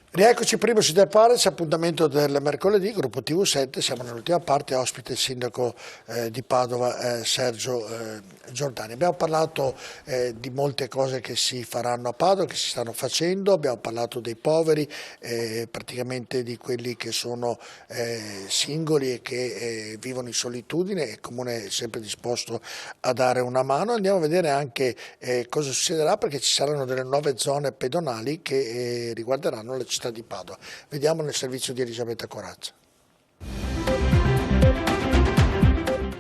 Rieccoci, primo si Pares, appuntamento del mercoledì, gruppo TV7, siamo nell'ultima parte, ospite il sindaco di Padova Sergio Giordani. Abbiamo parlato di molte cose che si faranno a Padova, che si stanno facendo, abbiamo parlato dei poveri, praticamente di quelli che sono singoli e che vivono in solitudine, e il Comune è sempre disposto a dare una mano. Andiamo a vedere anche cosa succederà, perché ci saranno delle nuove zone pedonali che riguarderanno la città di Padova. Vediamo nel servizio di Elisabetta Corazza.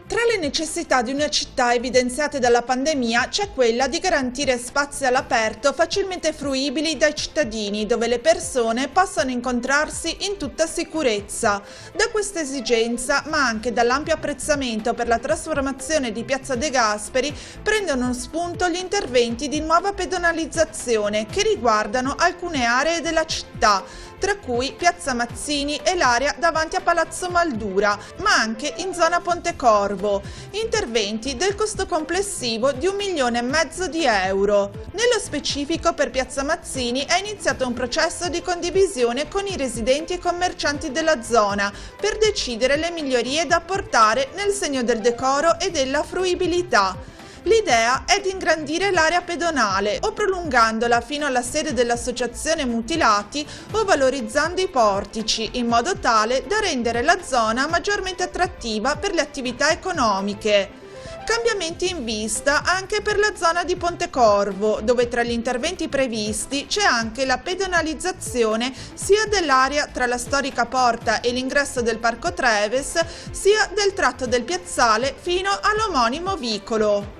Tra le necessità di una città evidenziate dalla pandemia c'è quella di garantire spazi all'aperto facilmente fruibili dai cittadini, dove le persone possano incontrarsi in tutta sicurezza. Da questa esigenza, ma anche dall'ampio apprezzamento per la trasformazione di Piazza De Gasperi, prendono spunto gli interventi di nuova pedonalizzazione che riguardano alcune aree della città, tra cui Piazza Mazzini e l'area davanti a Palazzo Maldura, ma anche in zona Pontecorvo. Interventi del costo complessivo di 1,5 milioni di euro. Nello specifico, per Piazza Mazzini è iniziato un processo di condivisione con i residenti e commercianti della zona per decidere le migliorie da apportare nel segno del decoro e della fruibilità. L'idea è di ingrandire l'area pedonale, o prolungandola fino alla sede dell'associazione Mutilati, o valorizzando i portici, in modo tale da rendere la zona maggiormente attrattiva per le attività economiche. Cambiamenti in vista anche per la zona di Pontecorvo, dove tra gli interventi previsti c'è anche la pedonalizzazione sia dell'area tra la storica porta e l'ingresso del Parco Treves, sia del tratto del piazzale fino all'omonimo vicolo.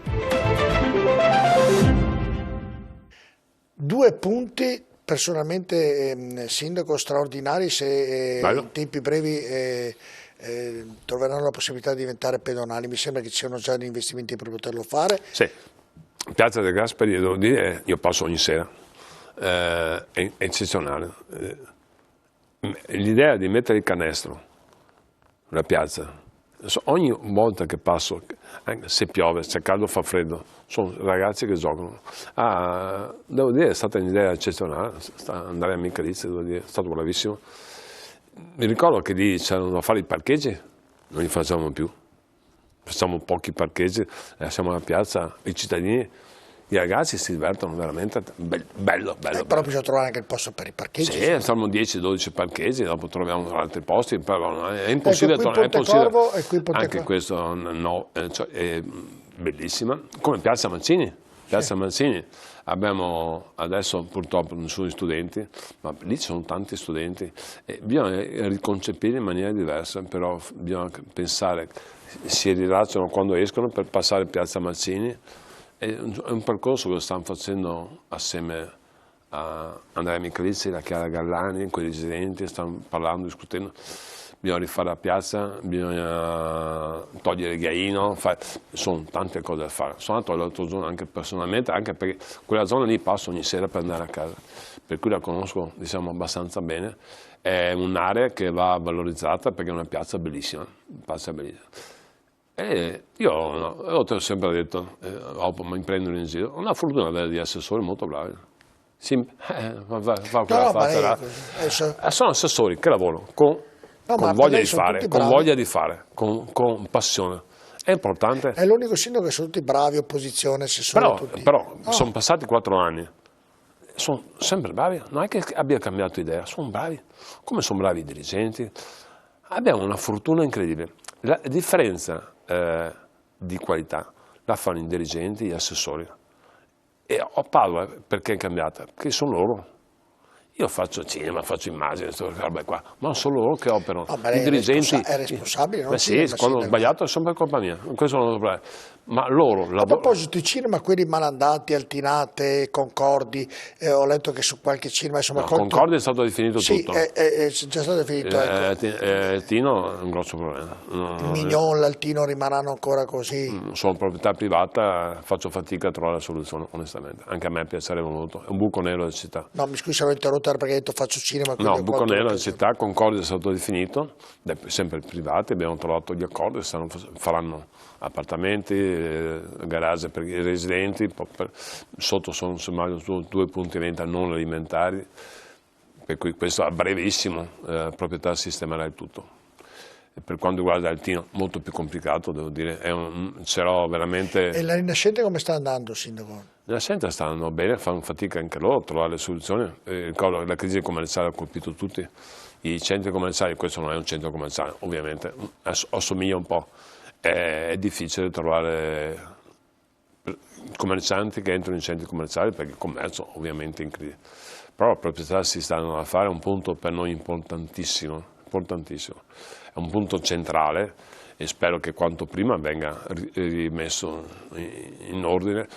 2 punti, personalmente sindaco, straordinari, se in tempi brevi troveranno la possibilità di diventare pedonali. Mi sembra che ci siano già gli investimenti per poterlo fare. Sì, Piazza De Gasperi, devo dire, io passo ogni sera, è eccezionale. L'idea di mettere il canestro nella piazza, ogni volta che passo, se piove, se caldo, fa freddo, sono ragazzi che giocano. Devo dire, è stata un'idea eccezionale. Andrea Michalizzi, devo dire, è stato bravissimo. Mi ricordo che lì c'erano da fare i parcheggi, non li facciamo più. Facciamo pochi parcheggi, lasciamo la piazza, i cittadini, i ragazzi si divertono veramente, bello. Però bisogna trovare anche il posto per i parcheggi. Sì, siamo 10-12 parcheggi, dopo troviamo altri posti, però è impossibile trovare. Anche questo no, è bellissima, come Piazza Mazzini. Piazza Mazzini, abbiamo adesso purtroppo non sono studenti, ma lì ci sono tanti studenti, e bisogna riconcepire in maniera diversa, però bisogna pensare, si rilacciano quando escono per passare Piazza Mazzini. È un percorso che lo stanno facendo assieme a Andrea Michalizzi, la Chiara Gallani, con i residenti, stanno parlando, discutendo. Bisogna rifare la piazza, bisogna togliere il ghiaino, sono tante cose da fare. Sono andato all'altra zona anche personalmente, anche perché quella zona lì passo ogni sera per andare a casa, per cui la conosco, diciamo, abbastanza bene. È un'area che va valorizzata perché è una piazza bellissima, E io te l'ho sempre detto, mi prendono in giro, ho una fortuna di avere degli assessori molto bravi. Sono assessori che lavorano con voglia di fare, con passione. È importante. È l'unico sindaco che sono tutti bravi, opposizione, assessori. Però sono passati 4 anni, sono sempre bravi, non è che abbia cambiato idea, sono bravi, come sono bravi i dirigenti. Abbiamo una fortuna incredibile. La differenza di qualità la fanno i dirigenti, gli assessori. E a Padova perché è cambiata? Perché sono loro. Io faccio cinema, faccio immagini, queste robe qua, ma sono loro che operano. I dirigenti è responsabile, non sì, quando ho sbagliato è sempre colpa mia, questo non lo problema. Ma loro a proposito di cinema, quelli malandati, Altinate, Concordi, ho letto che su qualche cinema insomma, Concordi è stato definito tutto. È già stato definito. Tino è un grosso problema. Mignon, l'Altino rimarranno ancora così. Sono proprietà privata, faccio fatica a trovare la soluzione, onestamente. Anche a me piacerebbe molto. È un buco nero della città. No, mi scusi se l'ho interrotto Buconero perché hai detto faccio cinema. No, Buconero è la città, Concordia è stato definito, sempre privati, abbiamo trovato gli accordi, faranno appartamenti, garage per i residenti, sotto sono semmai 2 punti vendita non alimentari, per cui questo a brevissimo la proprietà sistemerà il tutto. E per quanto riguarda Altino, molto più complicato, devo dire, c'era veramente... E la Rinascente come sta andando, Sindaco? La Rinascente sta andando bene, fanno fatica anche loro a trovare le soluzioni. Ricordo che la crisi commerciale ha colpito tutti, i centri commerciali, questo non è un centro commerciale, ovviamente, assomiglia un po'. È difficile trovare commercianti che entrano in centri commerciali perché il commercio ovviamente è in crisi. Però la proprietà si stanno a fare, è un punto per noi importantissimo, importantissimo. È un punto centrale e spero che quanto prima venga rimesso in ordine.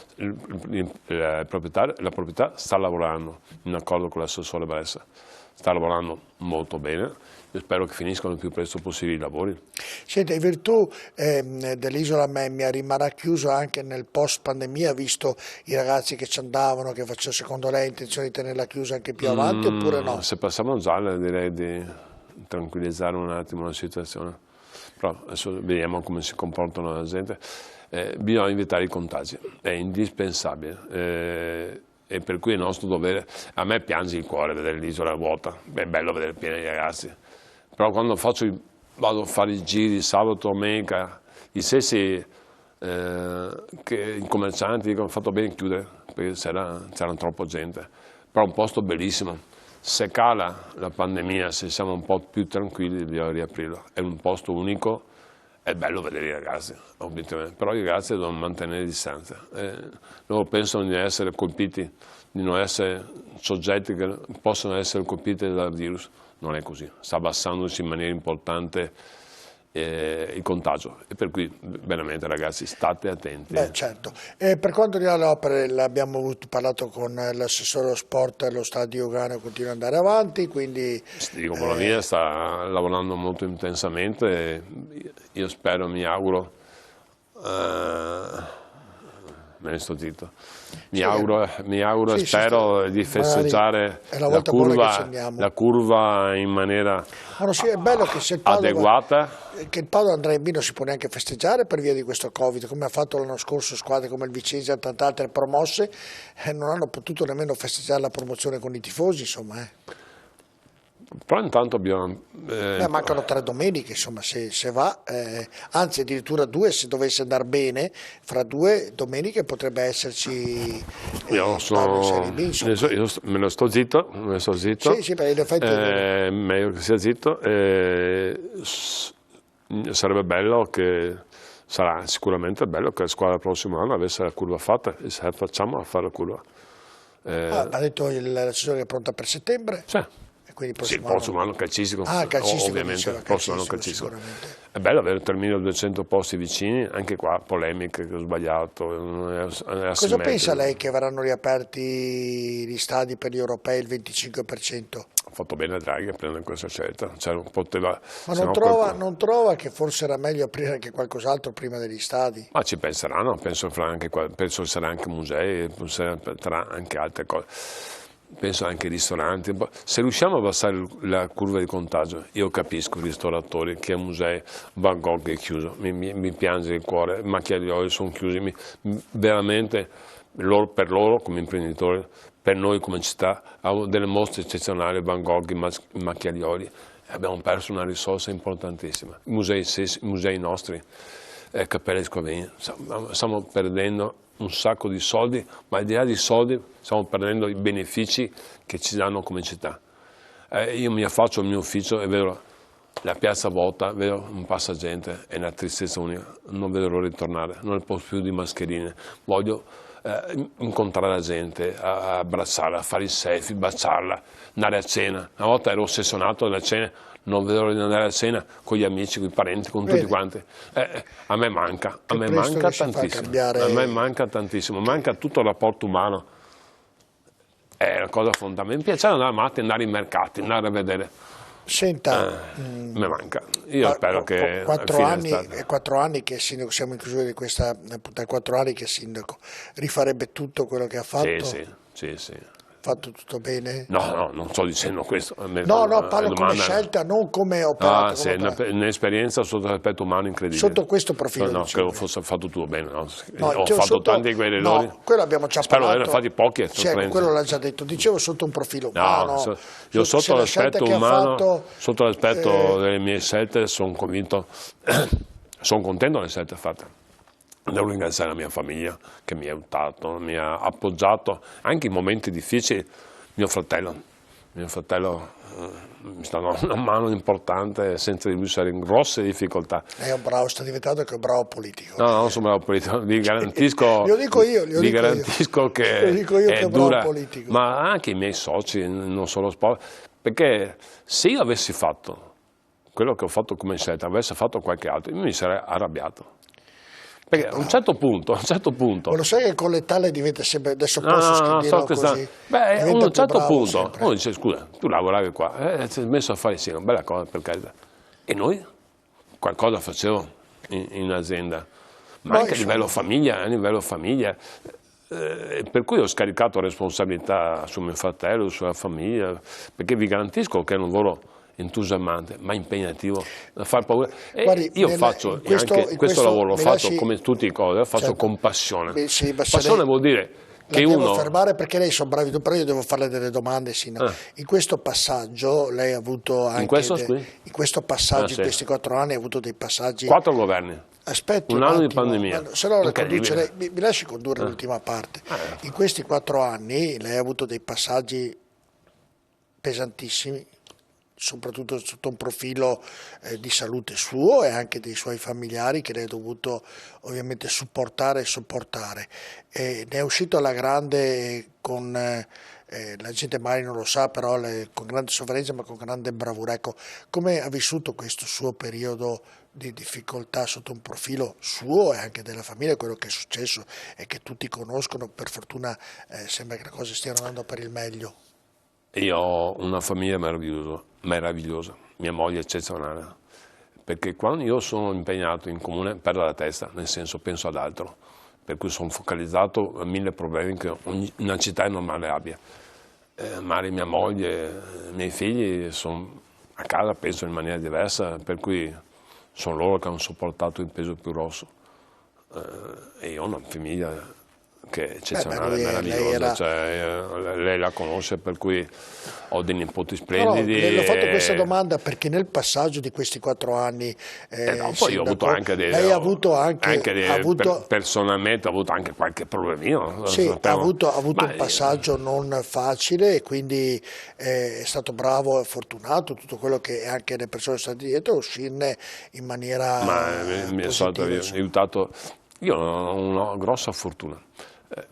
La proprietà sta lavorando in accordo con l'assessore Bressa, sta lavorando molto bene. Io spero che finiscano il più presto possibile i lavori. Senta, in virtù dell'isola Memmia rimarrà chiuso anche nel post pandemia, visto i ragazzi che ci andavano, che facevano, secondo lei, intenzione di tenerla chiusa anche più avanti oppure no? Se passiamo gialla direi di tranquillizzare un attimo la situazione, però adesso vediamo come si comportano la gente. Bisogna evitare i contagi, è indispensabile. E per cui è nostro dovere. A me piange il cuore vedere l'isola vuota, è bello vedere piena di ragazzi, però quando vado a fare i giri sabato, domenica, gli stessi i commercianti dicono fatto bene chiudere perché c'era troppa gente, però è un posto bellissimo. Se cala la pandemia, se siamo un po' più tranquilli, bisogna riaprirlo, è un posto unico. È bello vedere i ragazzi, obiettivamente, però i ragazzi devono mantenere distanza. Loro pensano di essere colpiti, di non essere soggetti che possono essere colpiti dal virus. Non è così, sta abbassandosi in maniera importante il contagio e per cui veramente ragazzi state attenti. Beh, certo. Per quanto riguarda le opere, l'abbiamo parlato con l'assessore allo sport, lo stadio Ugano continua ad andare avanti, quindi... Dico, Bologna sta lavorando molto intensamente e io spero, mi auguro, me ne sto zitto, mi auguro e spero di festeggiare la curva in maniera è bello che se il adeguata. Che il Padova Andrea in B non si può neanche festeggiare per via di questo Covid, come ha fatto l'anno scorso squadre come il Vicenza e tante altre promosse, non hanno potuto nemmeno festeggiare la promozione con i tifosi, insomma. Però intanto abbiamo... mancano 3 domeniche, insomma, se va, anzi addirittura 2, se dovesse andare bene, fra 2 domeniche potrebbe esserci io me lo sto zitto, Sì, perché in effetti... meglio che sia zitto, sarebbe bello che... Sarà sicuramente bello che la squadra il prossimo anno avesse la curva fatta e se facciamo a fare la curva. Ha detto l'assessore che è pronta per settembre? Sì. Quindi il prossimo anno calcistico, ovviamente, il prossimo anno calcistico. È bello avere il termine di 200 posti vicini, anche qua polemiche che ho sbagliato. Cosa pensa lei che verranno riaperti gli stadi per gli europei il 25%? Ha fatto bene Draghi a prendere questa scelta. Ma non trova che forse era meglio aprire anche qualcos'altro prima degli stadi? Ma ci penseranno, penso sarà anche musei, sarà anche altre cose. Penso anche ai ristoranti. Se riusciamo a abbassare la curva di contagio, io capisco i ristoratori, che musei, Van Gogh è chiuso, mi piange il cuore, Macchiaioli sono chiusi, veramente per loro come imprenditori, per noi come città, delle mostre eccezionali, Van Gogh, Macchiaioli, abbiamo perso una risorsa importantissima. I musei nostri, Cappelle Scrovegni, stiamo perdendo un sacco di soldi, ma al di là di soldi stiamo perdendo i benefici che ci danno come città. Io mi affaccio al mio ufficio e vedo la piazza vuota, vedo un passagente, è una tristezza unica, non vedo l'ora di tornare, non ne posso più di mascherine, voglio incontrare la gente, abbracciarla, fare il selfie, baciarla, andare a cena. Una volta ero ossessionato dalla cena, non vedo l'ora di andare a cena con gli amici, con i parenti, con tutti quanti. A me manca tantissimo, manca tutto il rapporto umano. È una cosa fondamentale. Mi piace andare a Matti, andare in mercati, andare a vedere. Senta, mi manca. Io spero che 4 anni che è sindaco, siamo in chiusura di questa puntata, 4 anni che è sindaco, rifarebbe tutto quello che ha fatto? Sì. fatto tutto bene? No, non sto dicendo questo. No, parlo come scelta, non come operato. Sì, un'esperienza sotto l'aspetto umano incredibile. Sotto questo profilo? No, credo fosse fatto tutto bene. No. Ho fatto tanti quei errori. No, quello abbiamo già parlato. Spero di aver fatti pochi. Sì, quello l'ha già detto. Dicevo sotto un profilo umano. Io sotto l'aspetto umano, sotto l'aspetto delle mie scelte sono convinto, sono contento delle scelte fatte. Devo ringraziare la mia famiglia che mi ha aiutato, mi ha appoggiato anche in momenti difficili. Mio fratello mi sta dando una mano importante, senza di lui sarei in grosse difficoltà. Lei è un bravo, sta diventando anche un bravo politico. No, non sono bravo politico, vi garantisco, che è dura, politico. Ma anche i miei soci, non solo sport, perché se io avessi fatto quello che ho fatto come scelta, avesse fatto qualche altro, io mi sarei arrabbiato. Perché a un certo punto... Ma lo sai che con l'età lei diventa sempre... Adesso posso dirlo così? Beh, a un certo punto uno dice, scusa, tu lavoravi qua, ti sei messo a fare sì, una bella cosa per carità. E noi? Qualcosa facevo in azienda. Ma anche a livello famiglia, per cui ho scaricato responsabilità su mio fratello, sulla famiglia, perché vi garantisco che è un lavoro entusiasmante, ma impegnativo, da far paura. E guardi, io faccio questo lavoro, lo faccio come tutte le cose, lo faccio con passione. Passione vuol dire che uno... devo fermare perché lei sono bravi, però io devo farle delle domande. In questo passaggio lei ha avuto anche... In questo passaggio, in questi 4 anni ha avuto dei passaggi... 4 governi. Aspetti un anno di pandemia. Se no mi lasci condurre l'ultima parte. In questi 4 anni lei ha avuto dei passaggi pesantissimi, soprattutto sotto un profilo di salute suo e anche dei suoi familiari che lei ha dovuto ovviamente supportare e sopportare. Ne è uscito alla grande con, la gente magari non lo sa, però con grande sofferenza ma con grande bravura. Ecco, come ha vissuto questo suo periodo di difficoltà sotto un profilo suo e anche della famiglia? Quello che è successo e che tutti conoscono, per fortuna sembra che le cose stiano andando per il meglio. Io ho una famiglia meravigliosa, mia moglie è eccezionale, perché quando io sono impegnato in comune perdo la testa, nel senso penso ad altro, per cui sono focalizzato a 1000 problemi che una città normale abbia. Magari mia moglie, i miei figli sono a casa, penso in maniera diversa, per cui sono loro che hanno sopportato il peso più grosso. E io ho una famiglia che è eccezionale, meravigliosa, lei la conosce, per cui ho dei nipoti splendidi. Le ho fatto questa domanda perché nel passaggio di questi 4 anni poi ho avuto anche lei ha avuto personalmente ho avuto anche qualche problemino. Sì, ha avuto un passaggio non facile e quindi è stato bravo e fortunato, tutto quello che anche le persone sono state dietro, uscirne in maniera mi è stato aiutato. Io ho una grossa fortuna,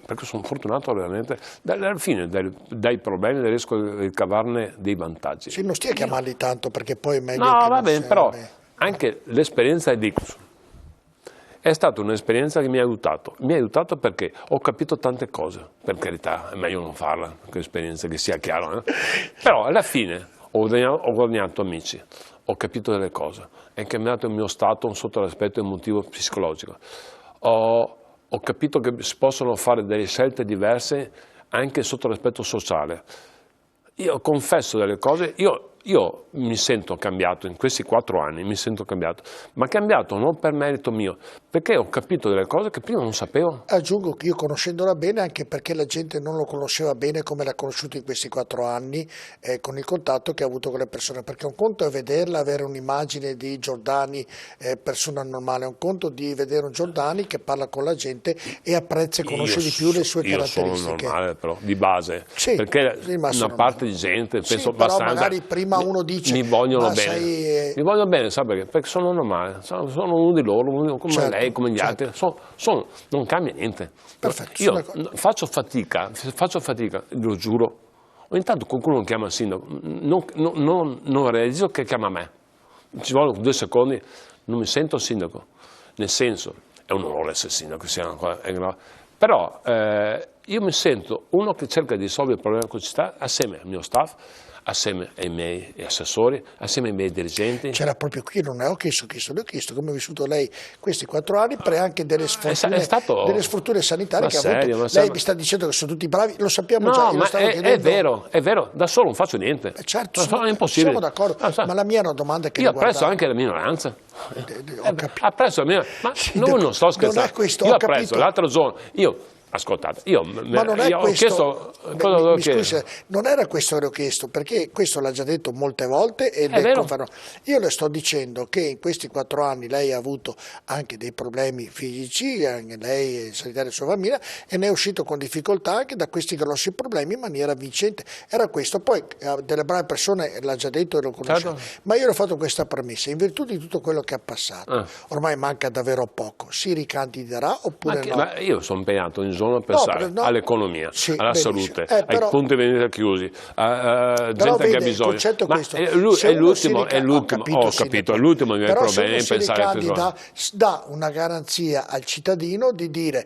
perché sono fortunato veramente, alla fine dai problemi riesco a ricavarne dei vantaggi. Sì, non stia a chiamarli tanto perché poi è meglio che va bene, però anche l'esperienza di Dicus è stata un'esperienza che mi ha aiutato perché ho capito tante cose, per carità è meglio non farla, quell'esperienza, che sia chiaro, però alla fine ho guadagnato amici, ho capito delle cose, è cambiato il mio stato sotto l'aspetto emotivo psicologico. Ho capito che si possono fare delle scelte diverse anche sotto l'aspetto sociale. Io confesso delle cose, io mi sento cambiato in questi 4 anni, ma cambiato non per merito mio, perché ho capito delle cose che prima non sapevo. Aggiungo che io, conoscendola bene, anche perché la gente non lo conosceva bene come l'ha conosciuto in questi 4 anni, con il contatto che ha avuto con le persone, perché un conto è vederla, avere un'immagine di Giordani persona normale, un conto di vedere un Giordani che parla con la gente e apprezza e conosce di più le sue caratteristiche. Io sono normale però, di base, sì, perché una parte di gente, penso però abbastanza, magari prima uno dice mi vogliono bene, mi vogliono bene, sai perché? Perché sono normale, sono uno di loro, come lei, come gli altri, non cambia niente. Perfetto, io faccio fatica, lo giuro, ogni tanto qualcuno mi chiama il sindaco, non realizzo che chiama me, ci vogliono 2 secondi, non mi sento sindaco, nel senso, è un onore essere sindaco, però io mi sento uno che cerca di risolvere il problema con la città assieme al mio staff, assieme ai miei assessori, assieme ai miei dirigenti. C'era proprio qui, non ho chiesto, le ho chiesto come ha vissuto lei questi 4 anni, anche delle sfortune sanitarie che ha avuto. Lei mi sta dicendo che sono tutti bravi, lo sappiamo già. No, ma è vero, da solo non faccio niente. Certo, è impossibile. Siamo d'accordo, ma la mia è una domanda che io apprezzo anche la minoranza. Apprezzo la minoranza, ma sì, non sto scherzando. Non è questo, io apprezzo l'altro giorno. Ascoltate, ma non è questo, mi scusi, non era questo che ho chiesto, perché questo l'ha già detto molte volte ed è confermato. Io le sto dicendo che in questi 4 anni lei ha avuto anche dei problemi fisici, anche lei, sanitaria e sua famiglia, e ne è uscito con difficoltà anche da questi grossi problemi in maniera vincente. Era questo, poi delle brave persone l'ha già detto e lo conosciamo, ma io le ho fatto questa premessa, in virtù di tutto quello che ha passato, ormai manca davvero poco, si ricandiderà oppure no? Ma io sono impegnato in zona a pensare all'economia, alla salute, ai punti vendita chiusi, a gente che ha bisogno. Ma è l'ultimo dei miei problemi pensare a questo. Dà una garanzia al cittadino di dire,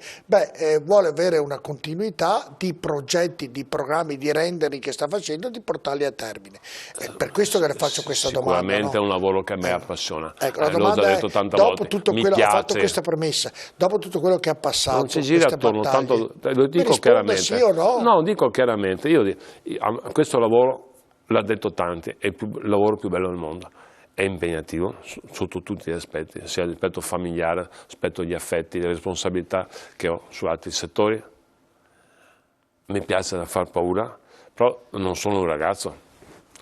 vuole avere una continuità di progetti, di programmi, di rendering che sta facendo, di portarli a termine. È per questo che le faccio questa domanda. Sicuramente è un lavoro che a me appassiona. La domanda è, dopo tutto quello che ha fatto questa premessa, dopo tutto quello che ha passato, non ci gira attorno, tanto lo dico chiaramente. Sì o no? No, dico chiaramente, questo lavoro, l'ha detto tanti, è il lavoro più bello del mondo. È impegnativo sotto tutti gli aspetti, sia l'aspetto familiare, l'aspetto degli affetti, le responsabilità che ho su altri settori. Mi piace da far paura, però non sono un ragazzo,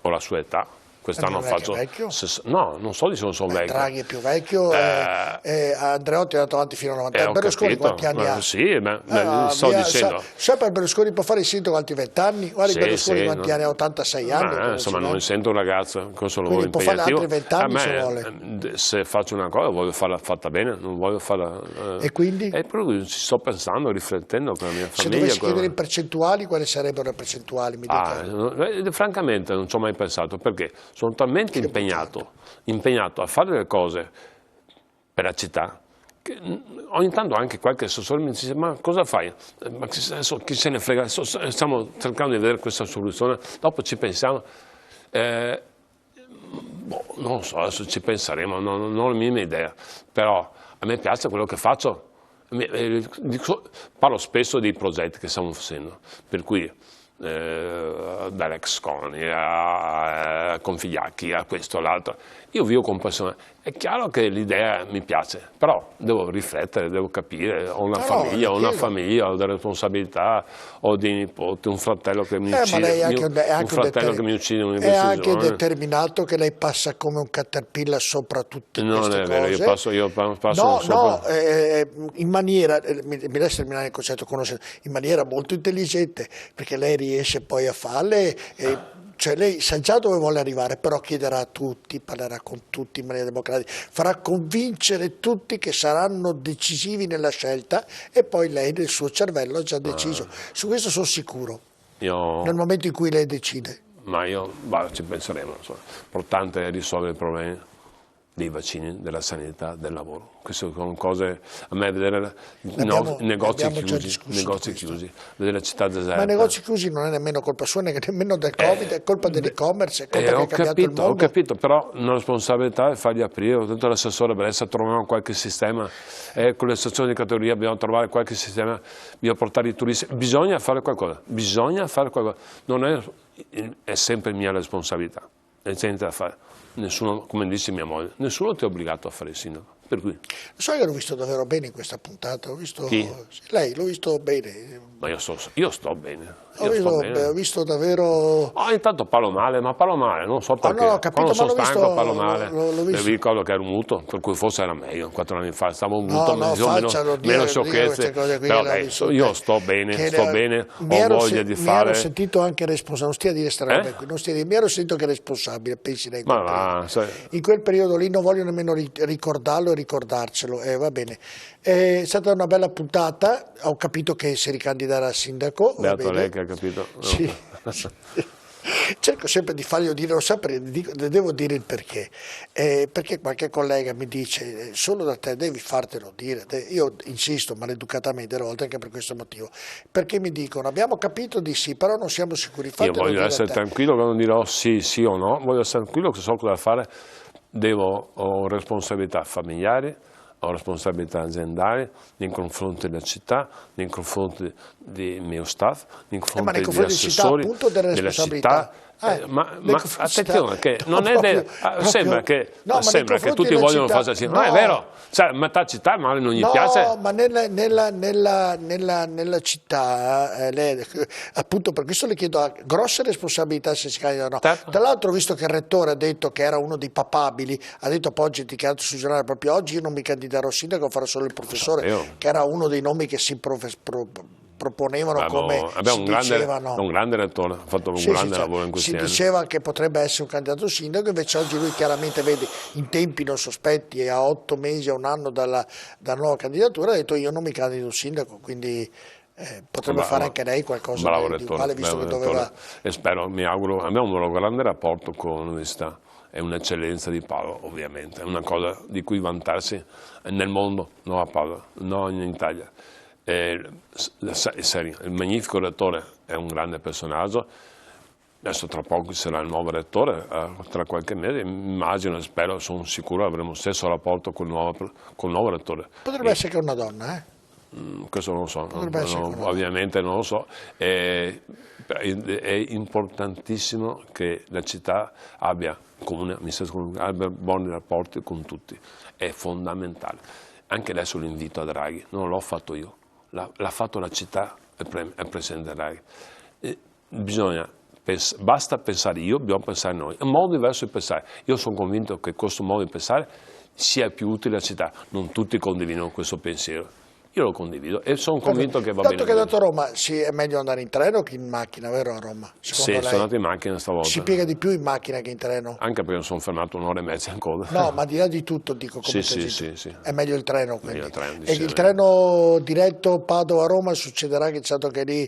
ho la sua età. Quest'anno faccio... No, non so di se non sono vecchio. Draghi è più vecchio, Andreotti è andato avanti fino a 90 anni. Berlusconi quanti anni ha? Sì, sto dicendo. Sempre Berlusconi può fare il sindaco altri 20 anni? Guarda Berlusconi quanti anni ha? 86 anni? Insomma, non mi sento un ragazzo, questo lavoro può fare altri 20 anni se vuole. Se faccio una cosa voglio farla fatta bene, non voglio farla... E quindi? E proprio ci sto pensando, riflettendo con la mia famiglia. Se dovessi chiedere in percentuali, quali sarebbero le percentuali? Francamente non ci ho mai pensato, perché sono talmente impegnato a fare le cose per la città che ogni tanto anche qualche assessore mi dice: ma cosa fai? Ma chi se ne frega, stiamo cercando di vedere questa soluzione, dopo ci pensiamo. Non lo so, adesso ci penseremo, non ho la minima idea, però a me piace quello che faccio. Parlo spesso dei progetti che stiamo facendo, per cui dall'ex Coni a Configliacchi a questo o l'altro, io vivo con passione. È chiaro che l'idea mi piace, però devo riflettere, devo capire, ho una famiglia, ho delle responsabilità, ho dei nipoti, un fratello che mi uccide, è anche determinato che lei passa come un caterpillar sopra tutte queste cose. Non è vero, io passo sopra. In maniera, mi lascia terminare il concetto, in maniera molto intelligente, perché lei riesce poi a farle. Cioè lei sa già dove vuole arrivare, però chiederà a tutti, parlerà con tutti in maniera democratica, farà convincere tutti che saranno decisivi nella scelta e poi lei nel suo cervello ha già deciso. Su questo sono sicuro, nel momento in cui lei decide. Ma ci penseremo, l'importante è risolvere i problemi dei vaccini, della sanità, del lavoro. Queste sono cose, a me vedere negozi chiusi, vedere la città deserta. Ma i negozi chiusi non è nemmeno colpa sua, nemmeno del Covid, è colpa dell'e-commerce, è colpa che è cambiato il mondo. Ho capito, però una responsabilità è farli aprire. Ho detto all'assessore Bressa, troviamo qualche sistema, con le stazioni di categoria dobbiamo trovare qualche sistema, bisogna portare i turisti, bisogna fare qualcosa, non è sempre mia responsabilità, è niente da fare. Nessuno, come disse mia moglie, nessuno ti è obbligato a fare il sindaco. Per cui. So, io l'ho visto davvero bene in questa puntata. Chi? Lei, l'ho visto bene. Ma io sto bene. Ho visto davvero. Intanto parlo male, non so perché. No, ho capito, quando sono stanco parlo male. Mi ricordo che ero muto, per cui forse era meglio 4 anni fa. Stavo muto, meno sciocchezze. Però io sto bene, ho voglia di fare. Mi ero sentito anche responsabile, non stia a dire queste robe qui, mi ero sentito che responsabile, pensi lei. In quel periodo lì non voglio nemmeno ricordarlo e ricordarcelo, va bene. È stata una bella puntata, ho capito che si ricandiderà a sindaco. Beato lei che ha capito. No. Sì. cerco sempre di farglielo dire, lo sempre devo dire il perché, perché qualche collega mi dice solo da te devi fartelo dire, io insisto maleducatamente delle volte anche per questo motivo, perché mi dicono abbiamo capito di sì, però non siamo sicuri, io voglio essere tranquillo quando dirò sì o no, voglio essere tranquillo che so cosa fare, ho responsabilità familiari, ho responsabilità aziendali nei confronti della città, nei confronti del mio staff, nei confronti degli assessori, della città. Ma attenzione, che non è sembra che tutti vogliono fare così, non è vero, cioè, metà città magari non gli piace. No, ma nella città, appunto per questo le chiedo grosse responsabilità se si candida o no. Certo. Tra l'altro ho visto che il rettore ha detto che era uno dei papabili, ha detto poi oggi dichiarato sul giornale proprio oggi io non mi candiderò sindaco, farò solo il professore, che era uno dei nomi che si proponevano abbiamo un grande rettore, ha fatto un grande lavoro in questi anni. Si diceva che potrebbe essere un candidato sindaco, invece oggi lui chiaramente vede in tempi non sospetti, a 8 mesi, a un anno dalla nuova candidatura, ha detto io non mi candido sindaco, quindi potrebbe fare anche lei qualcosa di uguale, visto che doveva... E spero, mi auguro, abbiamo un grande rapporto con l'università, è un'eccellenza di Padova ovviamente, è una cosa di cui vantarsi nel mondo, non a Padova, non in Italia. Il magnifico rettore è un grande personaggio, adesso tra poco sarà il nuovo rettore, tra qualche mese, immagino e spero, sono sicuro avremo lo stesso rapporto con il nuovo rettore. Potrebbe essere che è una donna, questo non lo so, ovviamente non lo so, è importantissimo che la città abbia buoni rapporti con tutti, è fondamentale. Anche adesso l'invito a Draghi, non l'ho fatto io, l'ha fatto la città e il Presidente Draghi. Basta pensare io, dobbiamo pensare noi, è un modo diverso di pensare. Io sono convinto che questo modo di pensare sia più utile alla città, non tutti condividono questo pensiero. Io lo condivido e sono convinto che va bene. Dato che è andato a Roma, è meglio andare in treno che in macchina, vero a Roma? Sì, sono andato in macchina stavolta. Si piega di più in macchina che in treno? Anche perché sono fermato un'ora e mezza in coda. No, ma di là di tutto dico come sì. È meglio il treno, quindi. E il treno diretto Padova-Roma succederà che c'è stato che lì,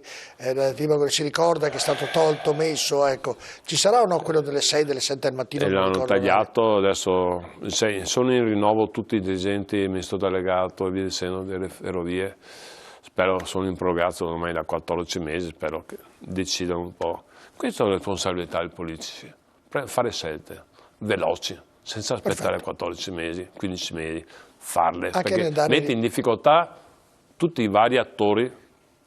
si ricorda che è stato tolto, messo, ecco. Ci sarà o no quello delle 6, delle 7 del mattino? E l'hanno tagliato, adesso sono in rinnovo tutti i dirigenti, il ministro delegato e via dicendo delle ferrovie. Spero, sono in progresso ormai da 14 mesi, spero che decidano un po'. Questa è la responsabilità dei politici, fare scelte veloci, senza aspettare 14 mesi, 15 mesi, farle, perché metti in difficoltà tutti i vari attori,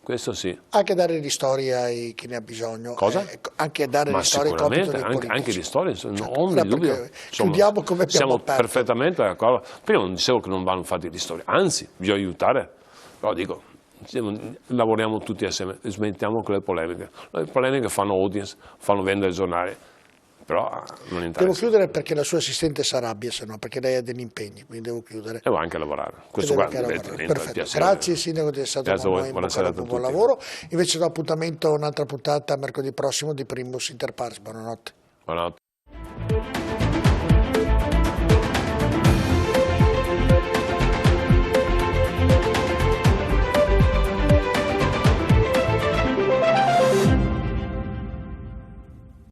questo sì. Anche dare ristori a chi ne ha bisogno. Cosa? Anche dare ristori ai compiti dei politici. Anche ristori, non ho dubbio. Chiudiamo come abbiamo siamo aperto. Perfettamente d'accordo. Prima non dicevo che non vanno fatti ristori, anzi, bisogna aiutare, però dico, lavoriamo tutti assieme, smettiamo con le polemiche fanno audience, fanno vendere giornali, però non interessa. Devo chiudere perché la sua assistente si arrabbia, se no, perché lei ha degli impegni, quindi devo chiudere. Devo anche lavorare. Questo qua perfetto. Grazie Sindaco di essere stato con noi, buonasera a tutti. Buon lavoro. Invece do appuntamento a un'altra puntata mercoledì prossimo di Primus Inter Pares. Buonanotte. Buonanotte.